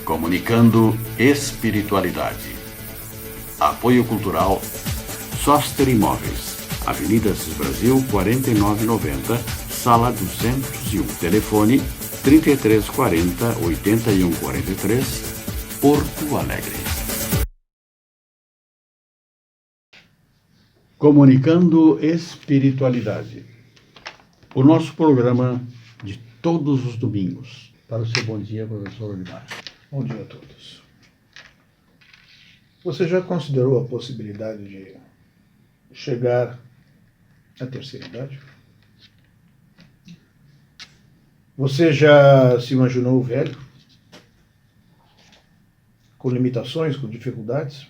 Comunicando espiritualidade. Apoio Cultural Soster Imóveis, Avenida Assis Brasil, 4990, Sala 201. Telefone 3340 8143, Porto Alegre. Comunicando espiritualidade. O nosso programa de todos os domingos. Para o seu bom dia, professor Olivar. Bom dia a todos. Você já considerou a possibilidade de chegar à terceira idade? Você já se imaginou velho? Com limitações, com dificuldades?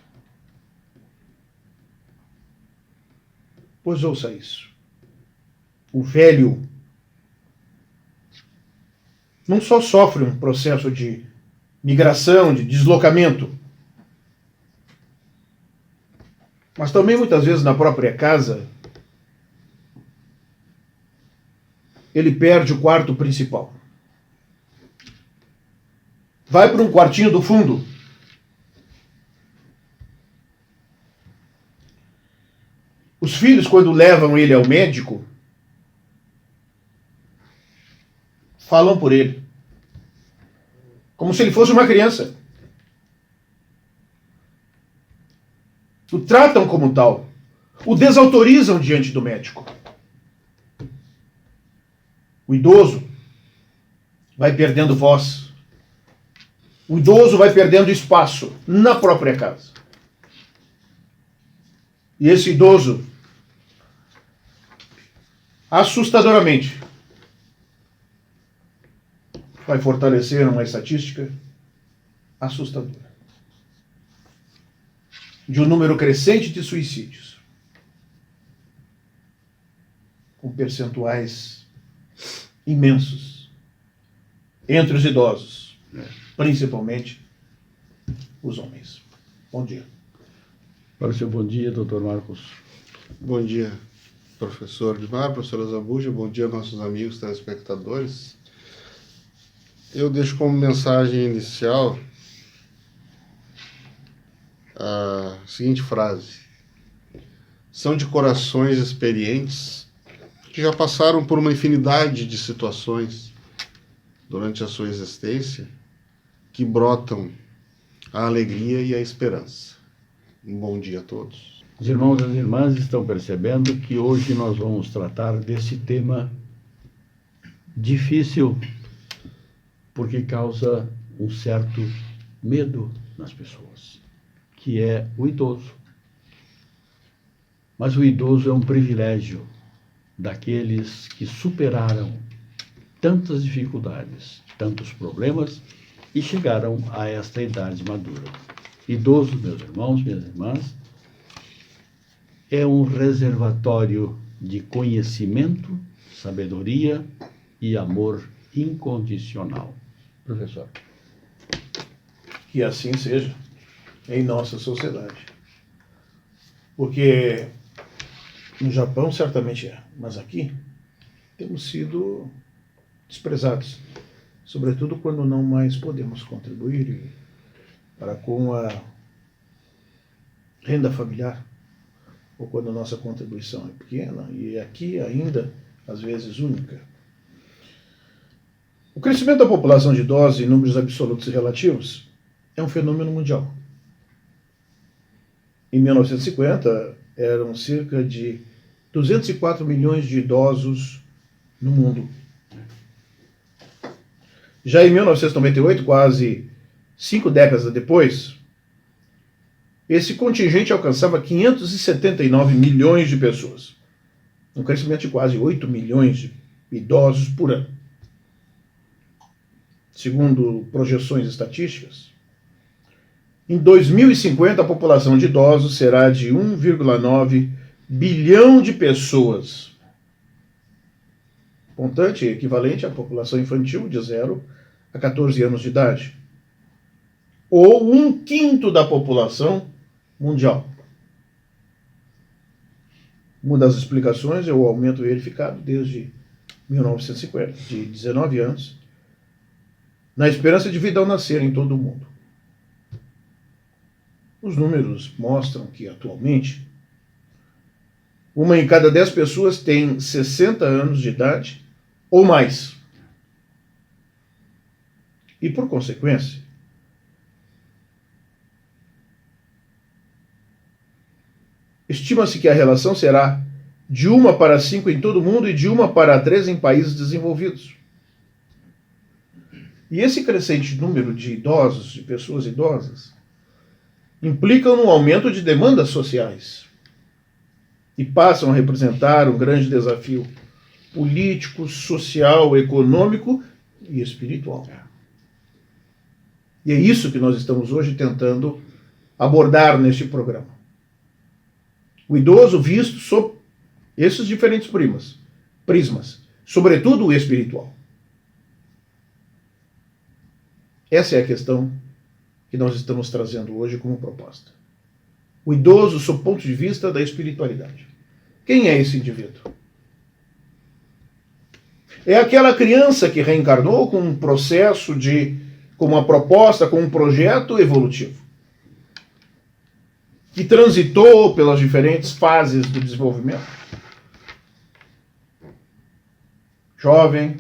Pois ouça isso. O velho não só sofre um processo de migração, de deslocamento, mas também muitas vezes na própria casa ele perde o quarto principal. Vai para um quartinho do fundo. Os filhos, quando levam ele ao médico, falam por ele, como se ele fosse uma criança. O tratam como tal. O desautorizam diante do médico. O idoso vai perdendo voz. O idoso vai perdendo espaço na própria casa. E esse idoso, assustadoramente, vai fortalecer uma estatística assustadora de um número crescente de suicídios, com percentuais imensos entre os idosos, principalmente os homens. Bom dia. Para o seu bom dia, doutor Marcos. Bom dia, professor Odimar, professora Zambuja, bom dia, nossos amigos telespectadores. Eu deixo como mensagem inicial a seguinte frase: são de corações experientes que já passaram por uma infinidade de situações durante a sua existência que brotam a alegria e a esperança. Um bom dia a todos. Os irmãos e as irmãs estão percebendo que hoje nós vamos tratar desse tema difícil, porque causa um certo medo nas pessoas, que é o idoso. Mas o idoso é um privilégio daqueles que superaram tantas dificuldades, tantos problemas e chegaram a esta idade madura. Idoso, meus irmãos, minhas irmãs, é um reservatório de conhecimento, sabedoria e amor incondicional. Professor. Que assim seja em nossa sociedade. Porque no Japão certamente é, mas aqui temos sido desprezados, sobretudo quando não mais podemos contribuir para com a renda familiar, ou quando a nossa contribuição é pequena e aqui ainda, às vezes, única. O crescimento da população de idosos em números absolutos e relativos é um fenômeno mundial. Em 1950, eram cerca de 204 milhões de idosos no mundo. Já em 1998, quase 5 décadas depois, esse contingente alcançava 579 milhões de pessoas. Um crescimento de quase 8 milhões de idosos por ano. Segundo projeções estatísticas, em 2050 a população de idosos será de 1,9 bilhão de pessoas, montante equivalente à população infantil de 0 a 14 anos de idade, ou 1/5 da população mundial. Uma das explicações é o aumento verificado desde 1950, de 19 anos, na esperança de vida ao nascer em todo o mundo. Os números mostram que, atualmente, 1 em cada 10 pessoas tem 60 anos de idade ou mais. E, por consequência, estima-se que a relação será de 1 para 5 em todo o mundo e de 1 para 3 em países desenvolvidos. E esse crescente número de idosos, de pessoas idosas, implicam no aumento de demandas sociais e passam a representar um grande desafio político, social, econômico e espiritual. E é isso que nós estamos hoje tentando abordar neste programa. O idoso visto sob esses diferentes prismas, sobretudo o espiritual. Essa é a questão que nós estamos trazendo hoje como proposta. O idoso sob o ponto de vista da espiritualidade. Quem é esse indivíduo? É aquela criança que reencarnou com um processo com uma proposta, com um projeto evolutivo, que transitou pelas diferentes fases do desenvolvimento. Jovem,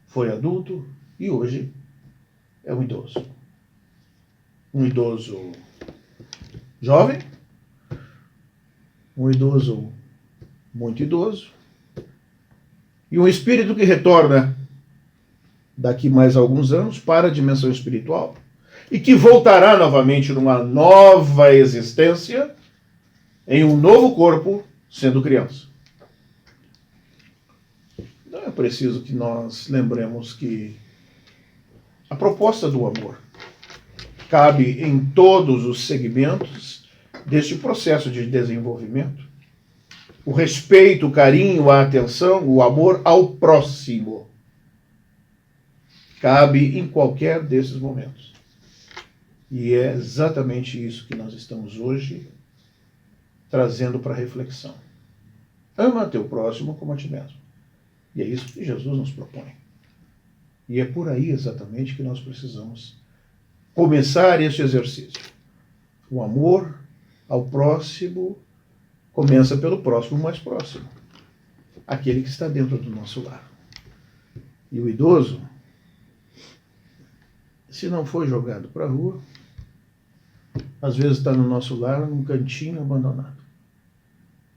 foi adulto e hoje é um idoso. Um idoso jovem, um idoso muito idoso, e um espírito que retorna daqui mais alguns anos para a dimensão espiritual e que voltará novamente numa nova existência em um novo corpo, sendo criança. Então é preciso que nós lembremos que a proposta do amor cabe em todos os segmentos deste processo de desenvolvimento. O respeito, o carinho, a atenção, o amor ao próximo cabe em qualquer desses momentos. E é exatamente isso que nós estamos hoje trazendo para reflexão. Ama teu próximo como a ti mesmo. E é isso que Jesus nos propõe. E é por aí exatamente que nós precisamos começar este exercício. O amor ao próximo começa pelo próximo mais próximo, aquele que está dentro do nosso lar. E o idoso, se não for jogado para a rua, às vezes está no nosso lar, num cantinho abandonado.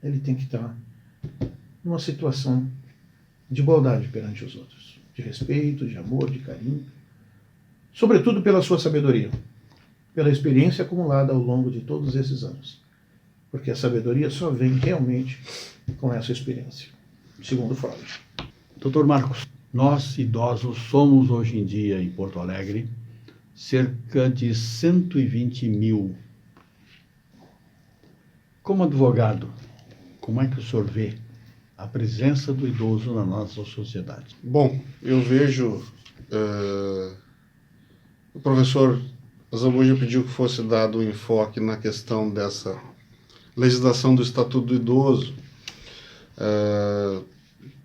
Ele tem que estar numa situação de igualdade perante os outros, de respeito, de amor, de carinho, sobretudo pela sua sabedoria, pela experiência acumulada ao longo de todos esses anos. Porque a sabedoria só vem realmente com essa experiência, segundo Freud. Dr. Marcos, nós idosos somos hoje em dia em Porto Alegre cerca de 120 mil. Como advogado, como é que o senhor vê a presença do idoso na nossa sociedade? Bom, eu vejo... o professor Zambuja pediu que fosse dado um enfoque na questão dessa legislação do Estatuto do Idoso.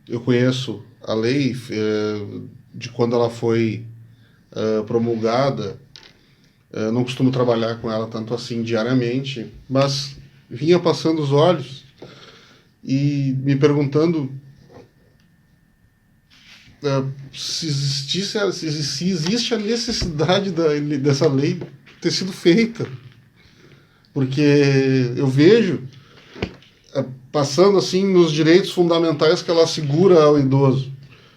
Eu conheço a lei de quando ela foi promulgada. Não costumo trabalhar com ela tanto assim diariamente, mas vinha passando os olhos e me perguntando se existe a necessidade dessa lei ter sido feita. Porque eu vejo, passando assim nos direitos fundamentais que ela assegura ao idoso.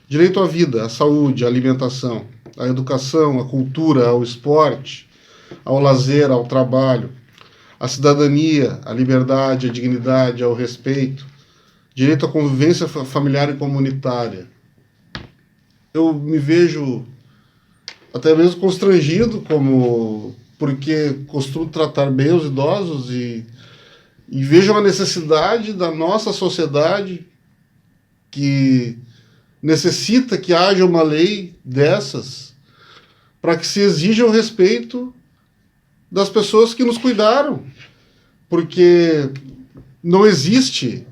Direito à vida, à saúde, à alimentação, à educação, à cultura, ao esporte, ao lazer, ao trabalho, à cidadania, à liberdade, à dignidade, ao respeito, direito à convivência familiar e comunitária. Eu me vejo até mesmo constrangido, porque costumo tratar bem os idosos e vejo a necessidade da nossa sociedade que necessita que haja uma lei dessas para que se exija o respeito das pessoas que nos cuidaram. Porque não existe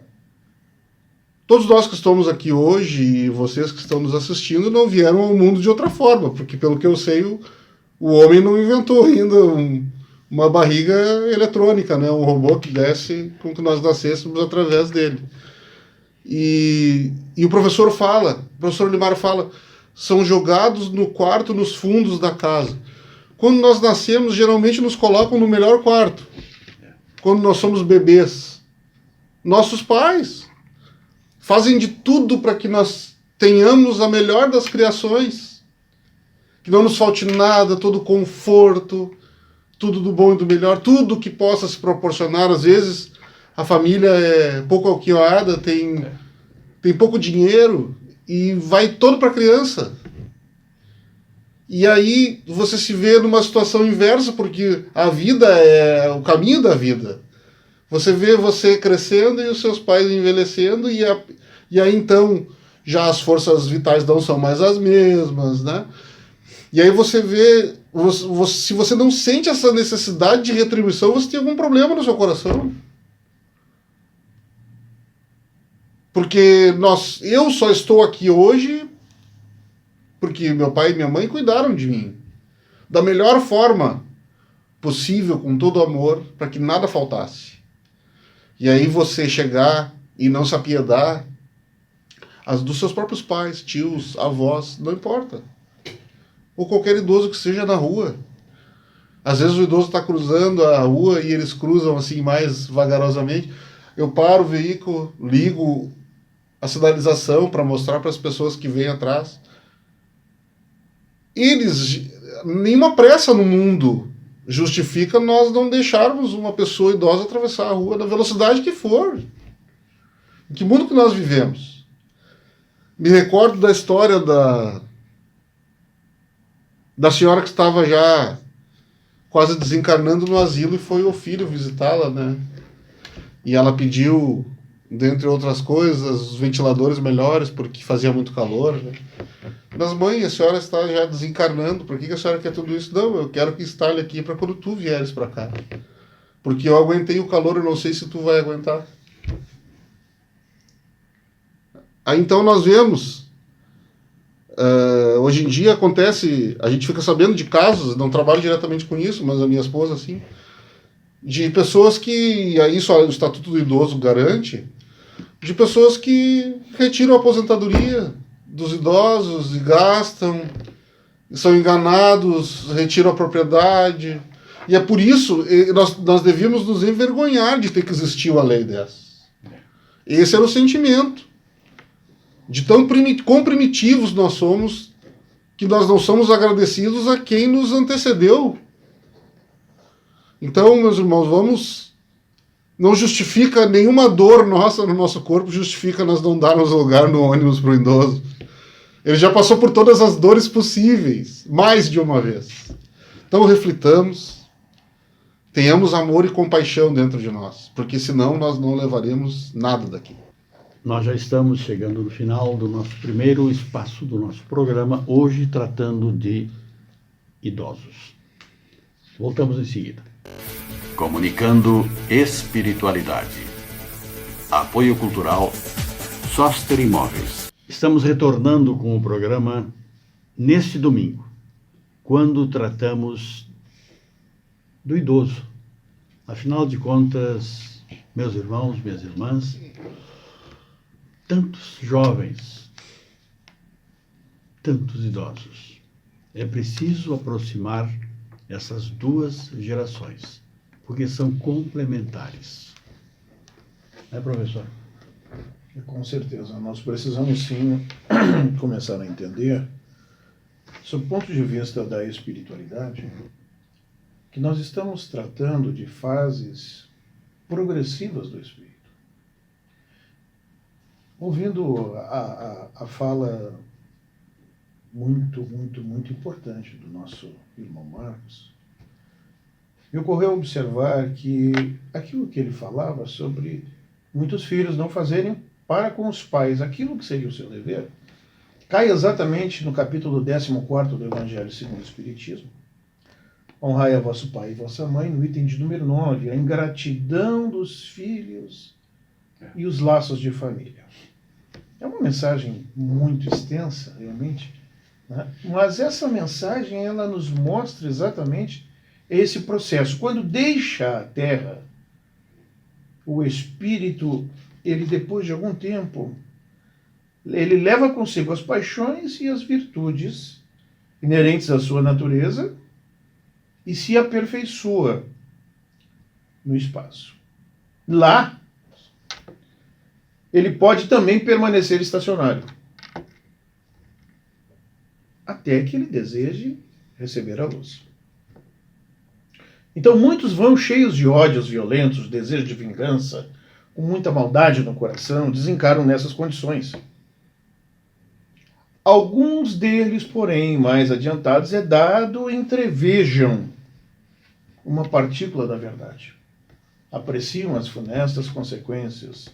Todos nós que estamos aqui hoje e vocês que estão nos assistindo não vieram ao mundo de outra forma, porque pelo que eu sei, o homem não inventou ainda uma barriga eletrônica, né? Um robô que desce com que nós nascêssemos através dele. E o professor Limar fala, são jogados no quarto, nos fundos da casa. Quando nós nascemos, geralmente nos colocam no melhor quarto. Quando nós somos bebês. Nossos pais fazem de tudo para que nós tenhamos a melhor das criações. Que não nos falte nada, todo conforto, tudo do bom e do melhor, tudo que possa se proporcionar. Às vezes a família é pouco alquimada, tem pouco dinheiro e vai todo para a criança. E aí você se vê numa situação inversa, porque a vida é o caminho da vida. Você vê você crescendo e os seus pais envelhecendo, e aí então já as forças vitais não são mais as mesmas, né? E aí você vê, se você não sente essa necessidade de retribuição, você tem algum problema no seu coração. Porque eu só estou aqui hoje porque meu pai e minha mãe cuidaram de mim da melhor forma possível, com todo amor, para que nada faltasse. E aí você chegar e não se apiedar dos seus próprios pais, tios, avós, não importa. Ou qualquer idoso que seja na rua. Às vezes o idoso está cruzando a rua e eles cruzam assim mais vagarosamente. Eu paro o veículo, ligo a sinalização para mostrar para as pessoas que vêm atrás. Nenhuma pressa no mundo justifica nós não deixarmos uma pessoa idosa atravessar a rua na velocidade que for. Em que mundo que nós vivemos? Me recordo da história da senhora que estava já quase desencarnando no asilo e foi o filho visitá-la, né? E ela pediu, dentre outras coisas, os ventiladores melhores, porque fazia muito calor, né? Mas mãe, a senhora está já desencarnando, por que a senhora quer tudo isso? Não, eu quero que instale aqui para quando tu vieres para cá. Porque eu aguentei o calor, eu não sei se tu vai aguentar. Aí então nós vemos, hoje em dia acontece, a gente fica sabendo de casos, não trabalho diretamente com isso, mas a minha esposa sim, de pessoas que, aí só o Estatuto do Idoso garante, de pessoas que retiram a aposentadoria dos idosos e gastam, são enganados, retiram a propriedade. E é por isso nós devíamos nos envergonhar de ter que existir uma lei dessa. Esse era o sentimento. De quão primitivos nós somos, que nós não somos agradecidos a quem nos antecedeu. Então, meus irmãos, não justifica nenhuma dor nossa no nosso corpo, justifica nós não darmos lugar no ônibus para o idoso. Ele já passou por todas as dores possíveis, mais de uma vez. Então reflitamos, tenhamos amor e compaixão dentro de nós, porque senão nós não levaremos nada daqui. Nós já estamos chegando no final do nosso primeiro espaço do nosso programa, hoje tratando de idosos. Voltamos em seguida. Comunicando espiritualidade. Apoio Cultural Soster Imóveis. Estamos retornando com o programa neste domingo, quando tratamos do idoso. Afinal de contas, meus irmãos, minhas irmãs, tantos jovens, tantos idosos. É preciso aproximar essas duas gerações, porque são complementares. Não é, professor? Com certeza. Nós precisamos sim começar a entender, sob o ponto de vista da espiritualidade, que nós estamos tratando de fases progressivas do espírito. Ouvindo a fala muito importante do nosso irmão Marcos, me ocorreu observar que aquilo que ele falava sobre muitos filhos não fazerem para com os pais aquilo que seria o seu dever, cai exatamente no capítulo 14º do Evangelho segundo o Espiritismo. Honrai a vosso pai e vossa mãe, no item de número 9, a ingratidão dos filhos e os laços de família. É uma mensagem muito extensa, realmente, né? Mas essa mensagem, ela nos mostra exatamente esse processo. Quando deixa a terra, o espírito, ele depois de algum tempo, ele leva consigo as paixões e as virtudes inerentes à sua natureza e se aperfeiçoa no espaço. Lá, ele pode também permanecer estacionário, até que ele deseje receber a luz. Então muitos vão cheios de ódios violentos, desejo de vingança, com muita maldade no coração, desencarnam nessas condições. Alguns deles, porém, mais adiantados, é dado entrevejam uma partícula da verdade. Apreciam as funestas consequências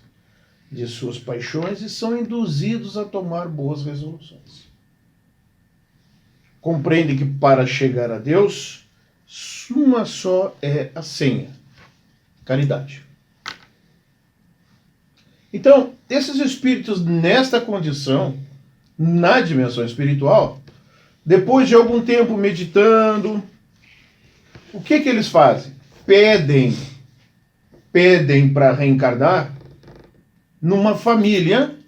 de suas paixões e são induzidos a tomar boas resoluções. Compreendem que para chegar a Deus, uma só é a senha: caridade. Então, esses espíritos nesta condição, na dimensão espiritual, depois de algum tempo meditando, o que eles fazem? Pedem para reencarnar numa família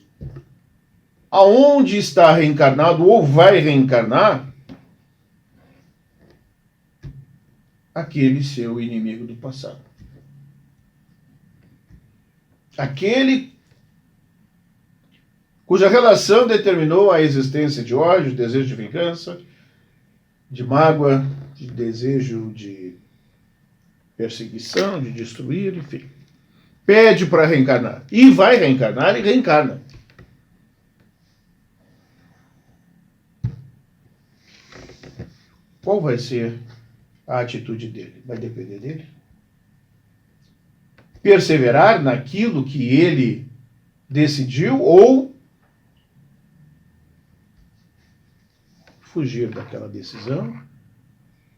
aonde está reencarnado ou vai reencarnar aquele seu inimigo do passado. Aquele cuja relação determinou a existência de ódio, de desejo de vingança, de mágoa, de desejo de perseguição, de destruir, enfim. Pede para reencarnar. E vai reencarnar e reencarna. Qual vai ser a atitude dele? Vai depender dele? Perseverar naquilo que ele decidiu ou fugir daquela decisão?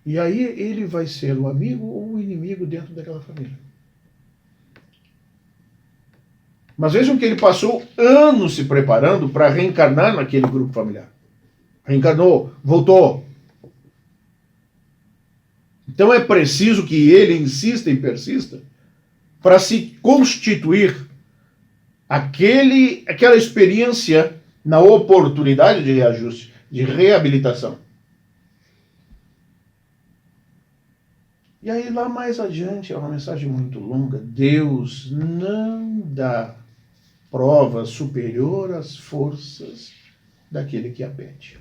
E aí ele vai ser o amigo ou o inimigo dentro daquela família. Mas vejam que ele passou anos se preparando para reencarnar naquele grupo familiar. Reencarnou, voltou. Então é preciso que ele insista e persista para se constituir aquela experiência na oportunidade de reajuste, de reabilitação. E aí lá mais adiante, é uma mensagem muito longa, Deus não dá prova superior às forças daquele que a pede.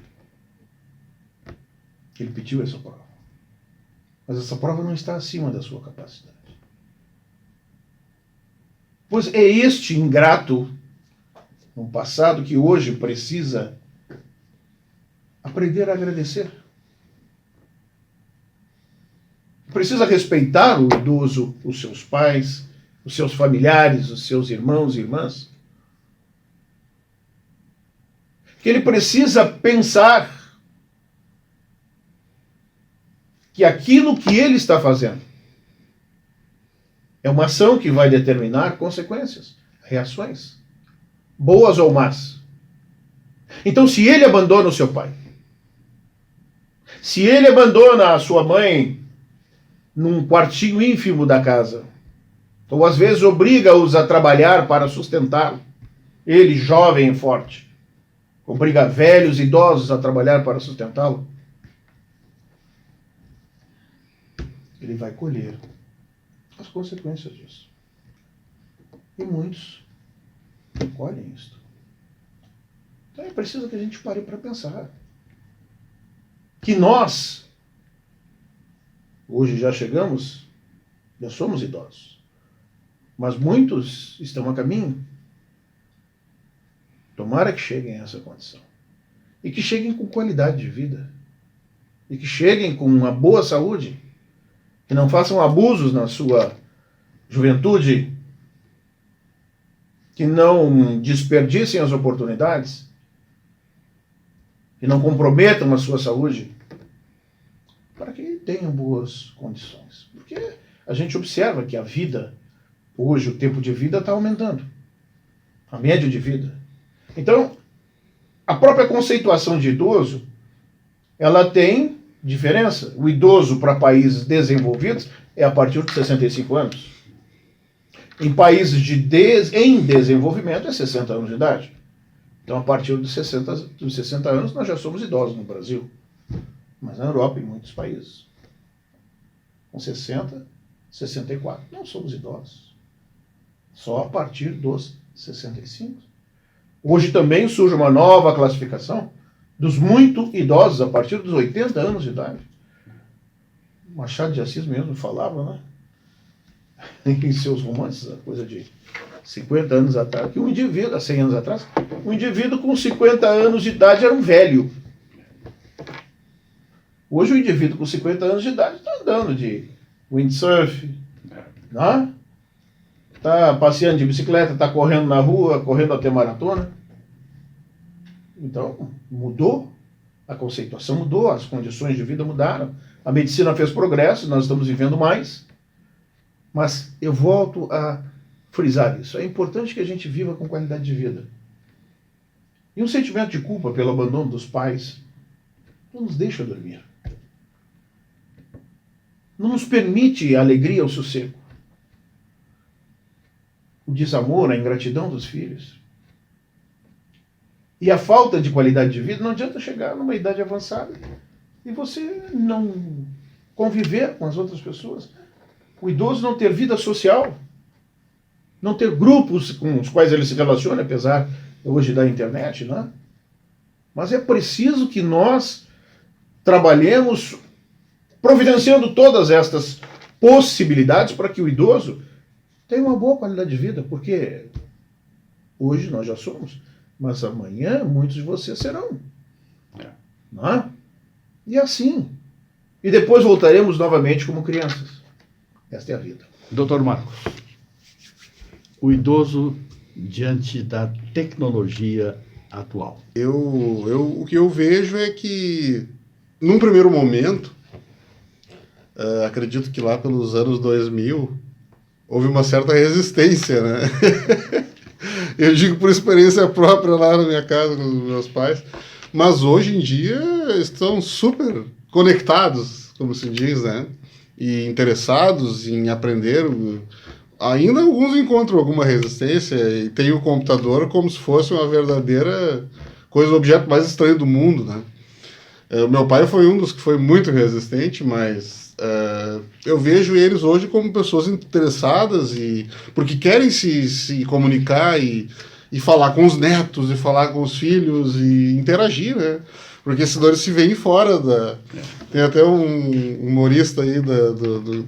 Ele pediu essa prova. Mas essa prova não está acima da sua capacidade. Pois é este ingrato no passado que hoje precisa aprender a agradecer. Precisa respeitar o idoso, os seus pais, os seus familiares, os seus irmãos e irmãs. Que ele precisa pensar que aquilo que ele está fazendo é uma ação que vai determinar consequências, reações, boas ou más. Então, se ele abandona o seu pai, se ele abandona a sua mãe num quartinho ínfimo da casa, ou às vezes obriga-os a trabalhar para sustentá-lo, ele jovem e forte, obriga velhos e idosos a trabalhar para sustentá-lo, ele vai colher as consequências disso. E muitos colhem isso. Então é preciso que a gente pare para pensar que nós, hoje já somos idosos, mas muitos estão a caminho. Tomara que cheguem a essa condição. E que cheguem com qualidade de vida. E que cheguem com uma boa saúde. Que não façam abusos na sua juventude. Que não desperdicem as oportunidades. Que não comprometam a sua saúde. Para que tenham boas condições. Porque a gente observa que a vida, hoje o tempo de vida está aumentando. A média de vida. Então, a própria conceituação de idoso, ela tem diferença. O idoso para países desenvolvidos é a partir de 65 anos. Em países em desenvolvimento é 60 anos de idade. Então, a partir dos 60 anos, nós já somos idosos no Brasil. Mas na Europa, em muitos países. Com 60, 64. Não somos idosos. Só a partir dos 65. Hoje também surge uma nova classificação dos muito idosos, a partir dos 80 anos de idade. Machado de Assis mesmo falava, né? Em seus romances, a coisa de 50 anos atrás, que um indivíduo, há 100 anos atrás, um indivíduo com 50 anos de idade era um velho. Hoje o indivíduo com 50 anos de idade está andando de windsurf, né? Está passeando de bicicleta, está correndo na rua, correndo até maratona. Então, mudou, a conceituação mudou, as condições de vida mudaram, a medicina fez progresso, nós estamos vivendo mais. Mas eu volto a frisar isso. É importante que a gente viva com qualidade de vida. E um sentimento de culpa pelo abandono dos pais não nos deixa dormir. Não nos permite a alegria ou sossego. O desamor, a ingratidão dos filhos. E a falta de qualidade de vida, não adianta chegar numa idade avançada e você não conviver com as outras pessoas. O idoso não ter vida social, não ter grupos com os quais ele se relaciona, apesar hoje da internet, né? Mas é preciso que nós trabalhemos providenciando todas estas possibilidades para que o idoso tenha uma boa qualidade de vida, porque hoje nós já somos, mas amanhã muitos de vocês serão. Não é? E assim. E depois voltaremos novamente como crianças. Esta é a vida. Dr. Marcos, o idoso diante da tecnologia atual. O que eu vejo é que, num primeiro momento, acredito que lá pelos anos 2000, houve uma certa resistência, né? Eu digo por experiência própria lá na minha casa com os meus pais, mas hoje em dia estão super conectados, como se diz, né? E interessados em aprender. Ainda alguns encontram alguma resistência e tem o computador como se fosse uma verdadeira coisa, o objeto mais estranho do mundo, né? O meu pai foi um dos que foi muito resistente, mas eu vejo eles hoje como pessoas interessadas porque querem se comunicar e falar com os netos, e falar com os filhos e interagir, né? Porque senão eles se veem fora da... Tem até um humorista aí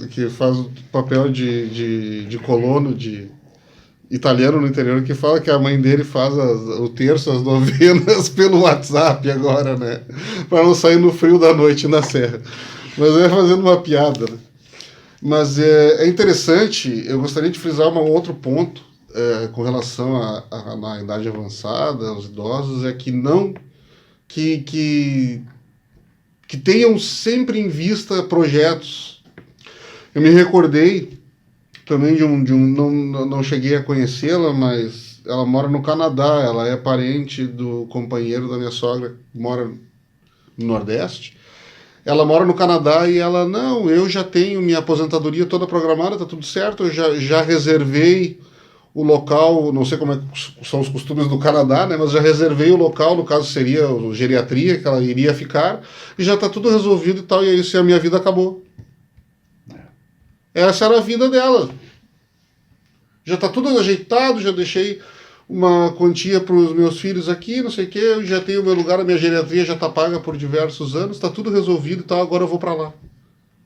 que faz o papel de colono de italiano no interior, que fala que a mãe dele faz o terço, as novenas pelo WhatsApp agora, né? Para não sair no frio da noite na serra. Mas é fazendo uma piada, né? Mas é interessante, eu gostaria de frisar um outro ponto com relação à idade avançada, aos idosos, é que não... Que tenham sempre em vista projetos. Eu me recordei também não cheguei a conhecê-la, mas ela mora no Canadá, ela é parente do companheiro da minha sogra, que mora no Nordeste. Ela mora no Canadá e ela, não, eu já tenho minha aposentadoria toda programada, tá tudo certo, eu já reservei o local, não sei como é que são os costumes do Canadá, né, mas já reservei o local, no caso seria a geriatria, que ela iria ficar, e já está tudo resolvido e tal, e é isso, e a minha vida acabou. Essa era a vida dela. Já está tudo ajeitado, já deixei uma quantia para os meus filhos aqui, não sei o quê, eu já tenho o meu lugar, a minha geriatria já está paga por diversos anos, está tudo resolvido e tal, agora eu vou para lá.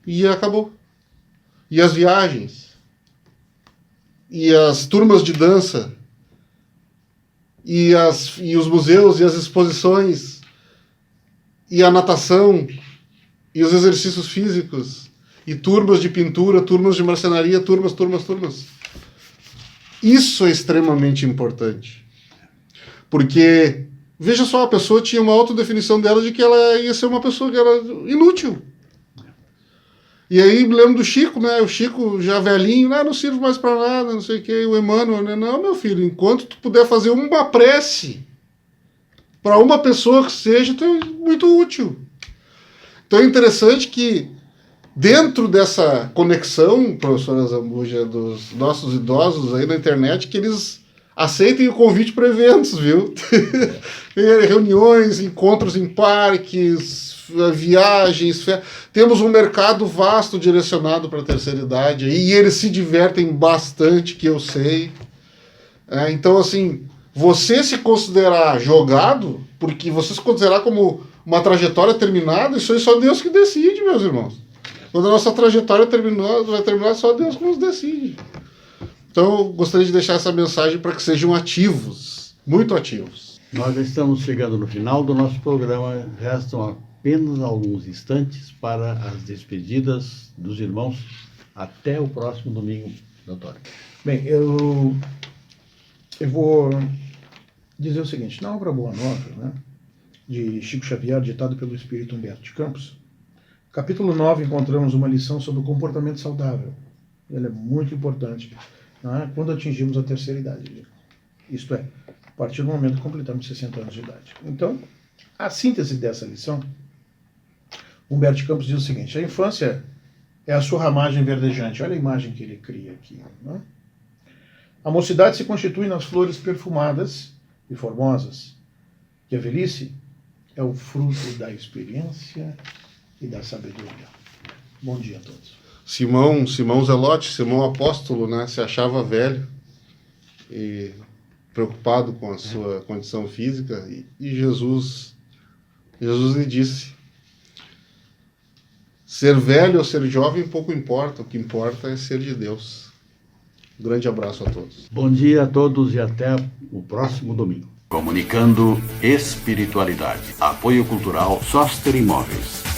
E acabou. E as viagens? E as turmas de dança, e os museus, e as exposições, e a natação, e os exercícios físicos, e turmas de pintura, turmas de marcenaria, turmas. Isso é extremamente importante. Porque, veja só, a pessoa tinha uma autodefinição dela de que ela ia ser uma pessoa que era inútil. E aí me lembro do Chico, né? O Chico já velhinho, não sirvo mais para nada, não sei o quê. O Emmanuel, né? Não, meu filho, enquanto tu puder fazer uma prece Para uma pessoa que seja, então é muito útil. Então é interessante que, dentro dessa conexão, professora Zambuja, dos nossos idosos aí na internet, que eles aceitem o convite para eventos, viu? Reuniões, encontros em parques, viagens. Temos um mercado vasto direcionado para a terceira idade e eles se divertem bastante, que eu sei. Então, assim, você se considerar jogado, porque você se considerar como uma trajetória terminada, isso aí só Deus que decide, meus irmãos. Quando a nossa trajetória vai terminar, só Deus que nos decide. Então, eu gostaria de deixar essa mensagem para que sejam ativos, muito ativos. Nós estamos chegando no final do nosso programa. Restam apenas alguns instantes para as despedidas dos irmãos. Até o próximo domingo, doutor. Bem, eu vou dizer o seguinte. Na obra Boa Nova, né, de Chico Xavier, ditado pelo espírito Humberto de Campos, capítulo 9, encontramos uma lição sobre o comportamento saudável. Ele é muito importante, né, quando atingimos a terceira idade. Isto é, a partir do momento que completamos 60 anos de idade. Então, a síntese dessa lição, Humberto de Campos diz o seguinte: a infância é a sua ramagem verdejante. Olha a imagem que ele cria aqui. Né? A mocidade se constitui nas flores perfumadas e formosas, e a velhice é o fruto da experiência e da sabedoria. Bom dia a todos. Simão Zelote, Simão Apóstolo, né, se achava velho e preocupado com a sua condição física, e Jesus lhe disse: ser velho ou ser jovem pouco importa, o que importa é ser de Deus. Um grande abraço a todos. Bom dia a todos e até o próximo domingo. Comunicando espiritualidade. Apoio cultural Soster Imóveis.